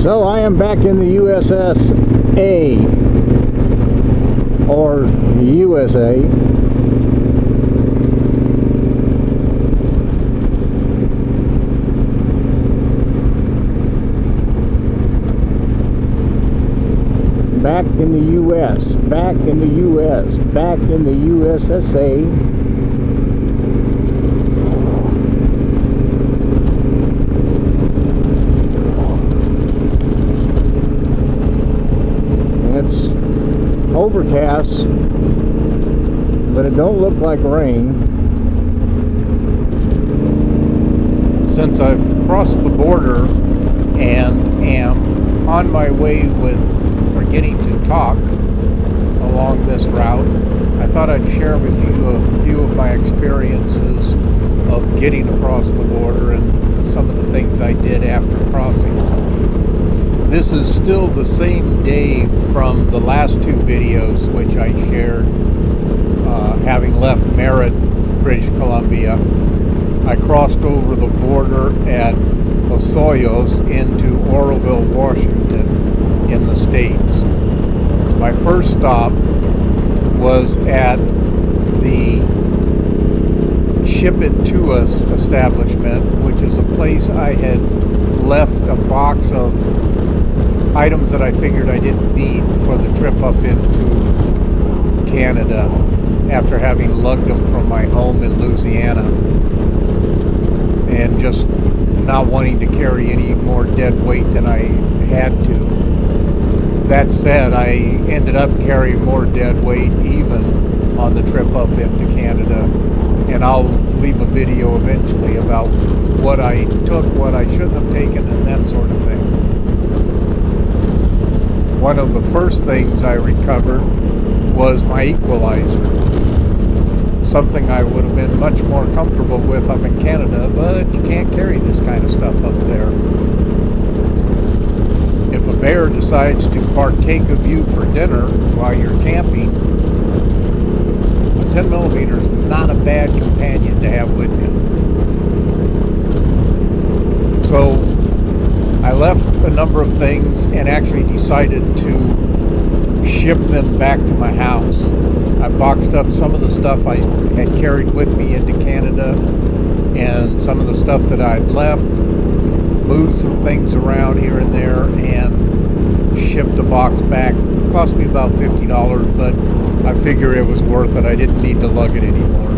So I am back in the USS A, or USA. Back in the US, back in the US, back in the USSA. It's overcast, but it don't look like rain. Since I've crossed the border and am on my way with forgetting to talk along this route, I thought I'd share with you a few of my experiences of getting across the border and some of the things I did after crossing. This is still the same day from the last two videos which I shared, having left Merritt, British Columbia. I crossed over the border at Osoyoos into Oroville, Washington in the States. My first stop was at the Ship It To Us establishment, which is a place I had left a box of items that I figured I didn't need for the trip up into Canada after having lugged them from my home in Louisiana and just not wanting to carry any more dead weight than I had to. That said, I ended up carrying more dead weight even on the trip up into Canada, and I'll leave a video eventually about what I took, what I shouldn't have taken, and that sort of thing. One of the first things I recovered was my equalizer. Something I would have been much more comfortable with up in Canada, but you can't carry this kind of stuff up there. If a bear decides to partake of you for dinner while you're camping, a 10mm is not a bad companion to have with you. So I left a number of things and actually decided to ship them back to my house. I boxed up some of the stuff I had carried with me into Canada and some of the stuff that I'd left, moved some things around here and there, and shipped the box back. It cost me about $50, but I figure it was worth it. I didn't need to lug it anymore.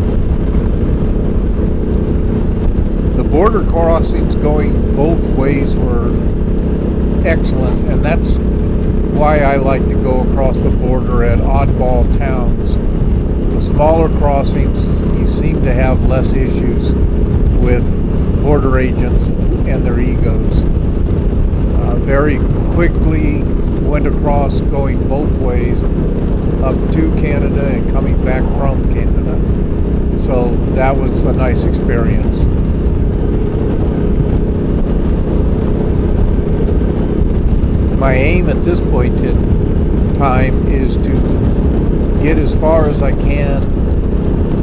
The border crossings going both ways were excellent, and that's why I like to go across the border at oddball towns. The smaller crossings, you seem to have less issues with border agents and their egos. Very quickly went across going both ways up to Canada and coming back from Canada. So that was a nice experience. My aim at this point in time is to get as far as I can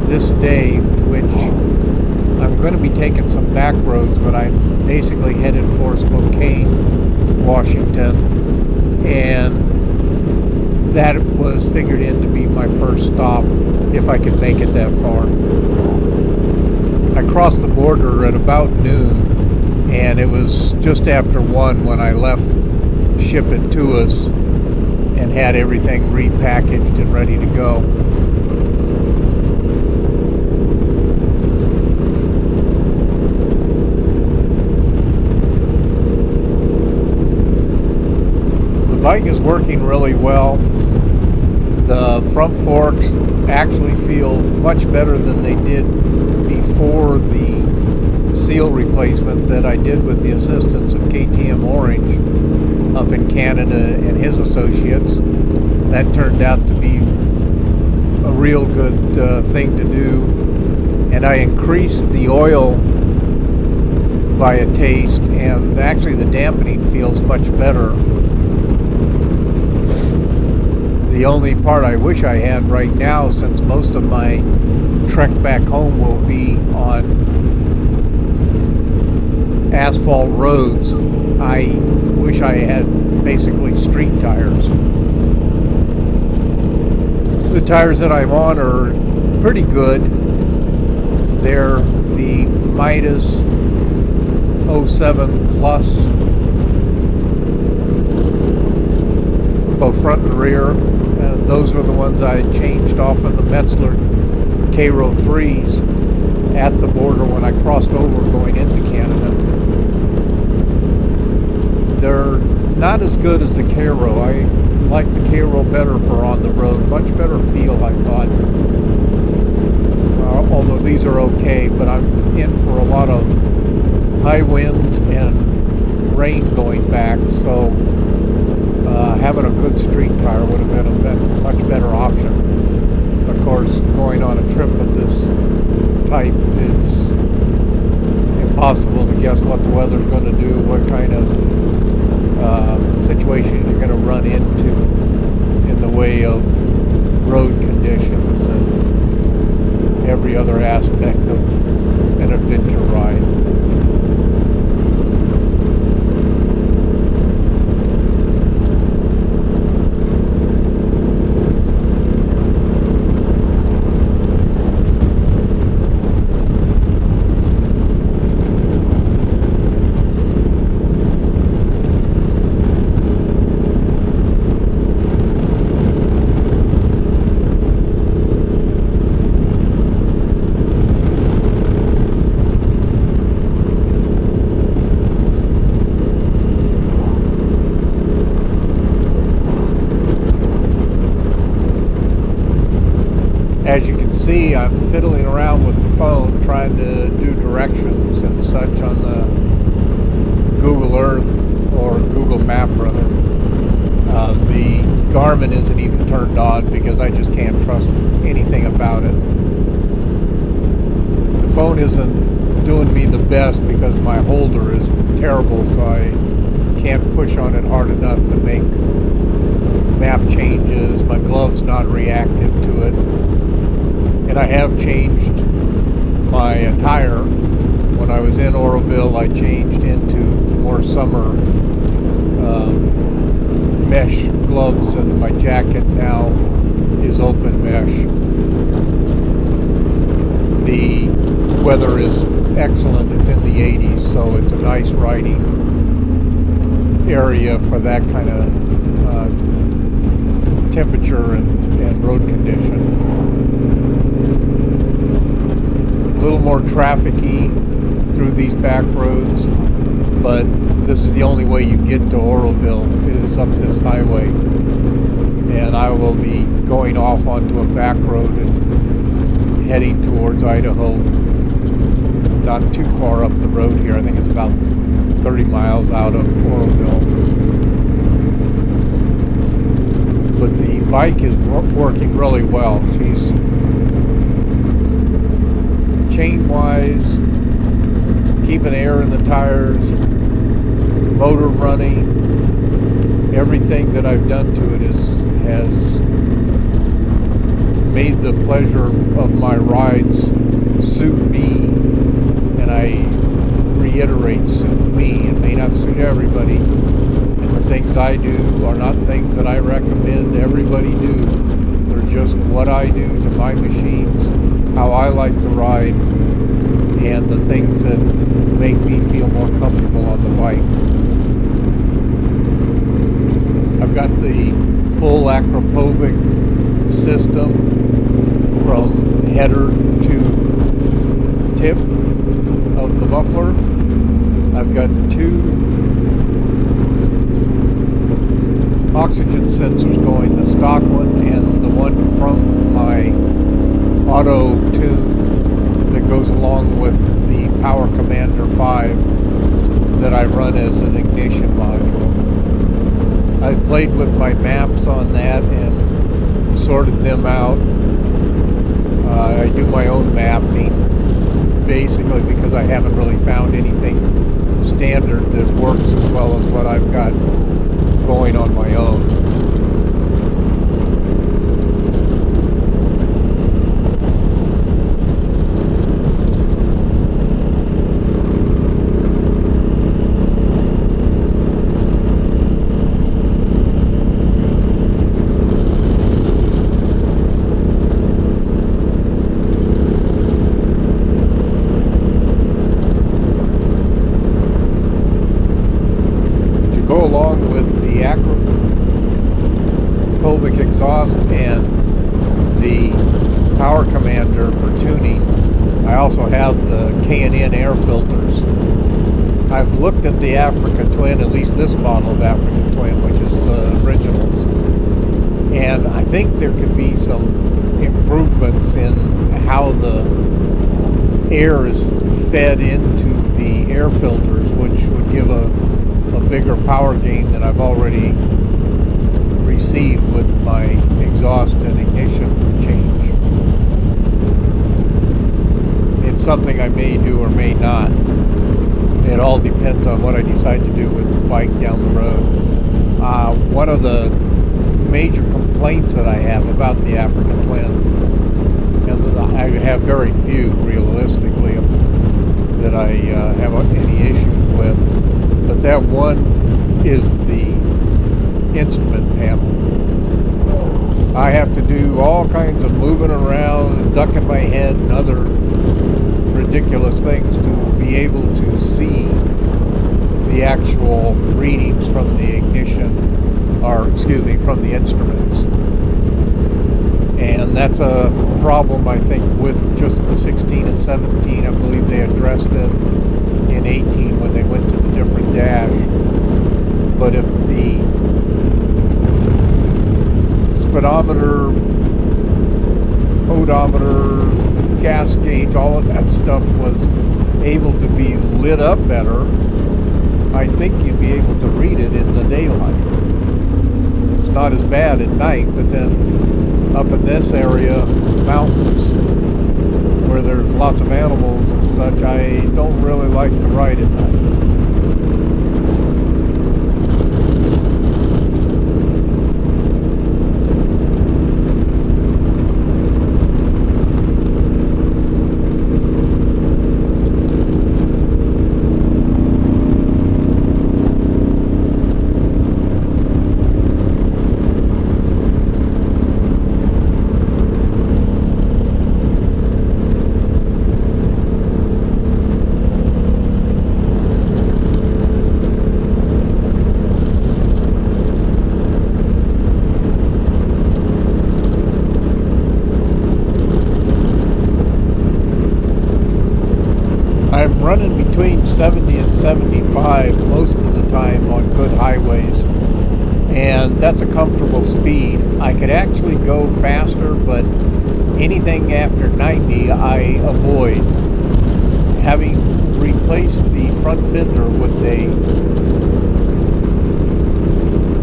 this day, which I'm going to be taking some back roads, but I'm basically headed for Spokane, Washington, and that was figured in to be my first stop if I could make it that far. I crossed the border at about noon, and it was just after 1 when I left Ship It To Us and had everything repackaged and ready to go. The bike is working really well. The front forks actually feel much better than they did before the seal replacement that I did with the assistance of KTM Orange up in Canada and his associates. That turned out to be a real good thing to do, and I increased the oil by a taste, and actually the dampening feels much better. The only part I wish I had right now, since most of my trek back home will be on asphalt roads, I wish wish I had basically street tires. The tires that I'm on are pretty good. They're the Midas 07 Plus, both front and rear. Those were the ones I changed off of the Metzler K-Row 3s at the border when I crossed over going into Canada. They're not as good as the K-Row. I like the K-Row better for on the road. Much better feel, I thought. Although these are okay, but I'm in for a lot of high winds and rain going back, so having a good street tire would have been a much better option. Of course, going on a trip of this type, it's impossible to guess what the weather's going to do, what kind of situations you're going to run into in the way of road conditions and every other aspect of an adventure ride. As you can see, I'm fiddling around with the phone trying to do directions and such on the Google Earth, or Google Map rather. The Garmin isn't even turned on because I just can't trust anything about it. The phone isn't doing me the best because my holder is terrible, so I can't push on it hard enough to make map changes. My glove's not reactive to it. And I have changed my attire. When I was in Oroville, I changed into more summer mesh gloves, and my jacket now is open mesh. The weather is excellent. It's in the 80s, so it's a nice riding area for that kind of temperature and road condition. A little more traffic-y through these back roads, but this is the only way you get to Oroville is up this highway. And I will be going off onto a back road and heading towards Idaho. Not too far up the road here. I think it's about 30 miles out of Oroville. But the bike is working really well. She's chain-wise, keeping air in the tires, motor running. Everything that I've done to it has made the pleasure of my rides suit me, and I reiterate, suit me. It may not suit everybody, and the things I do are not things that I recommend everybody do. They're just what I do to my machines, how I like to ride, and the things that make me feel more comfortable on the bike. I've got the full Akrapovic system from header to tip of the muffler. I've got 2 oxygen sensors going, the stock one and the one from my auto tune that goes along with the Power Commander 5 that I run as an ignition module. I've played with my maps on that and sorted them out. I do my own mapping basically because I haven't really found anything standard that works as well as what I've got going on my own. go along with the Akrapovic exhaust and the Power Commander for tuning, I also have the K&N air filters. I've looked at the Africa Twin, at least this model of Africa Twin, which is the originals, and I think there could be some improvements in how the air is fed into the air filters, which would give a bigger power gain than I've already received with my exhaust and ignition change. It's something I may do or may not. It all depends on what I decide to do with the bike down the road. One of the major complaints that I have about the Africa Twin, and I have very few realistically that I have any issues with, but that one is the instrument panel. I have to do all kinds of moving around and ducking my head and other ridiculous things to be able to see the actual readings from the ignition, or excuse me, from the instruments. And that's a problem, I think, with just the 16 and 17. I believe they addressed it in 18 when they went to the different dash. But if the speedometer, odometer, gas gauge, all of that stuff was able to be lit up better, I think you'd be able to read it in the daylight. It's not as bad at night, but then up in this area, mountains, where there's lots of animals and such, I don't really like to ride at night. I'm running between 70 and 75 most of the time on good highways, and that's a comfortable speed. I could actually go faster, but anything after 90 I avoid. Having replaced the front fender with a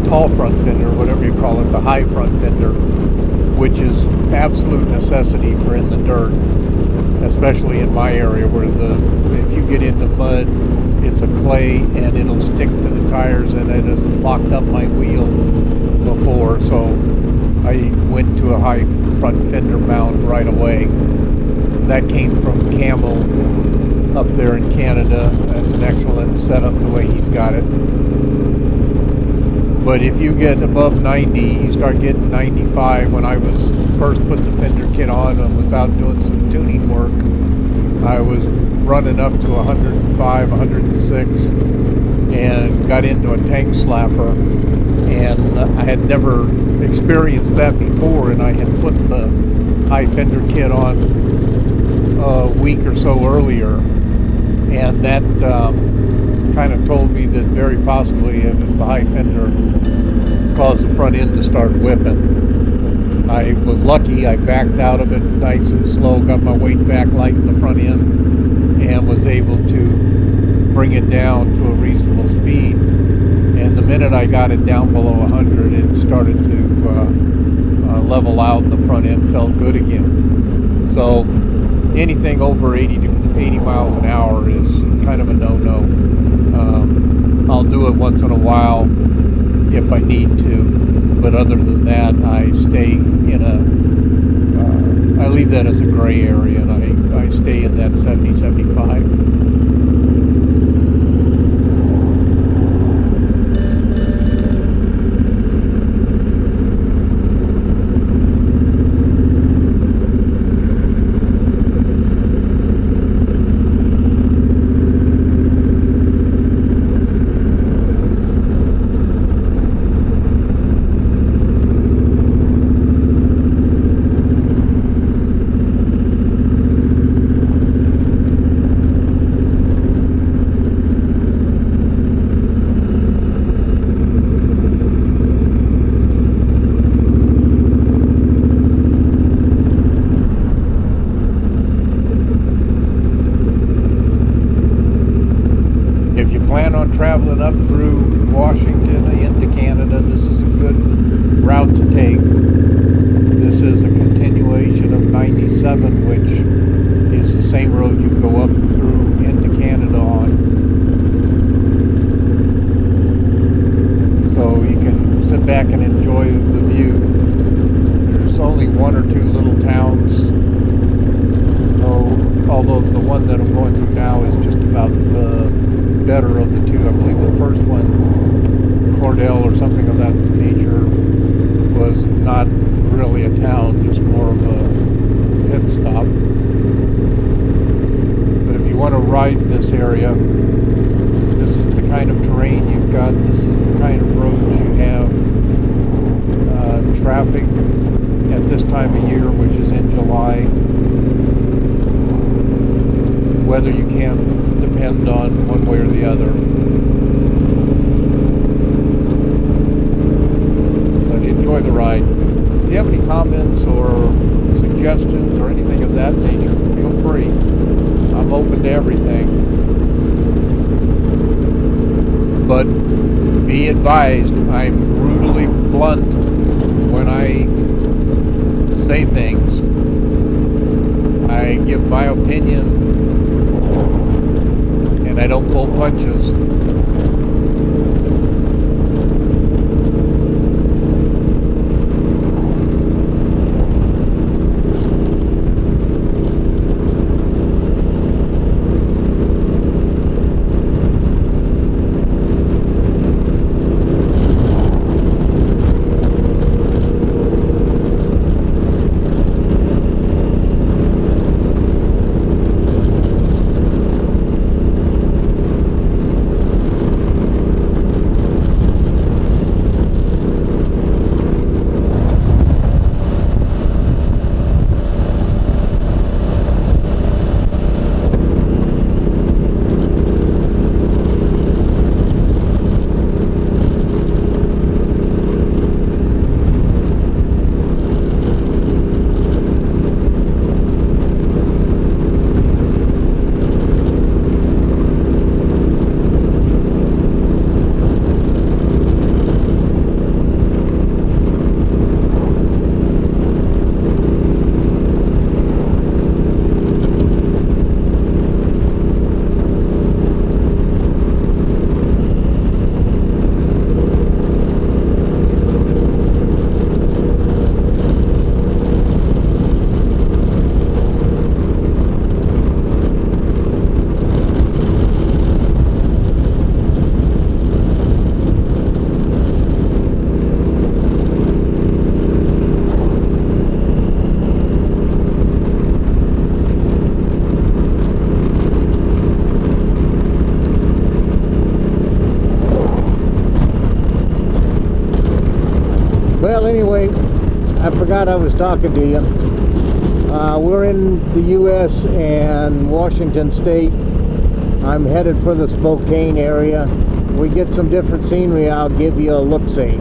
tall front fender, whatever you call it, the high front fender, which is absolute necessity for in the dirt, especially in my area where if you get into mud, it's a clay and it'll stick to the tires, and it has locked up my wheel before, so I went to a high front fender mount right away. That came from Camel up there in Canada. That's an excellent setup the way he's got it. But if you get above 90, you start getting 95. When I was first put the fender kit on and was out doing some tuning work, I was running up to 105, 106, and got into a tank slapper. And I had never experienced that before, and I had put the high fender kit on a week or so earlier, and that kind of told me that very possibly it was the high fender caused the front end to start whipping. I was lucky. I backed out of it nice and slow, got my weight back light in the front end, and was able to bring it down to a reasonable speed. And the minute I got it down below 100, it started to level out, and the front end felt good again. So anything over 80 miles an hour is kind of a no-no. I'll do it once in a while if I need to, but other than that, I stay in I leave that as a gray area, and I stay in that 70, 75. so you can sit back and enjoy the view. There's only one or two little towns, although the one that I'm going through now is just about the better of the two. I believe the first one, Cordell or something of that nature, was not really a town, just more of a pit stop. But if you want to ride this area, this is the kind of terrain you've got, this is the kind of roads you have. Traffic at this time of year, which is in July, weather you can't depend on one way or the other. But enjoy the ride. If you have any comments or suggestions or anything of that nature, feel free. I'm open to everything. But be advised, I'm brutally blunt when I say things. I give my opinion and I don't pull punches. Well, anyway, I forgot I was talking to you. We're in the U.S. and Washington State. I'm headed for the Spokane area. We get some different scenery. I'll give you a look-see.